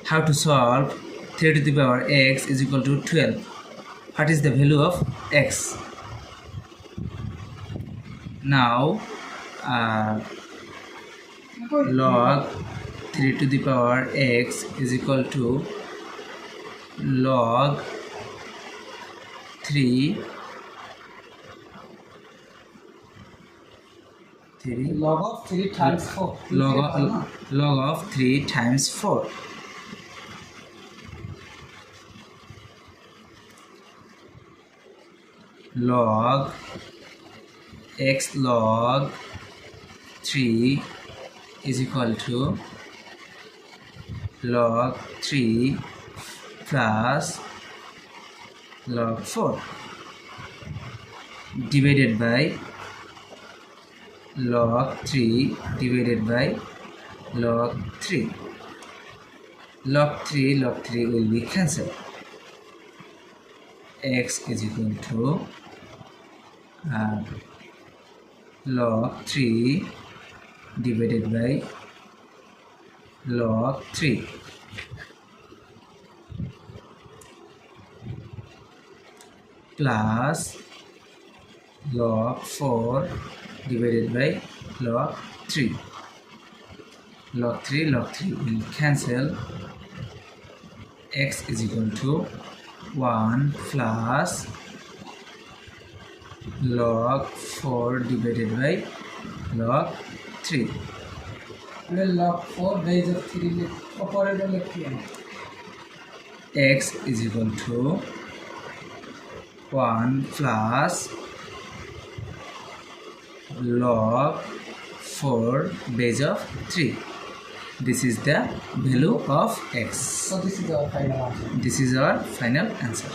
How to solve 3 to the power x is equal to 12. What is the value of x? Now log 3 to the power x is equal to log 3 log of 3 times 4 log of 3 times 4. Log x log 3 is equal to log 3 plus log 4 divided by log 3 divided by log 3. Log 3 will be cancelled. X is equal to log 3 divided by log 3 plus log 4 divided by log 3. Log 3 will cancel. X is equal to 1 plus log 4 divided by log 3. log 4 base of 3 operator X is equal to 1 plus log 4 base of 3. This is the value of x. So this is our final answer. This is our final answer.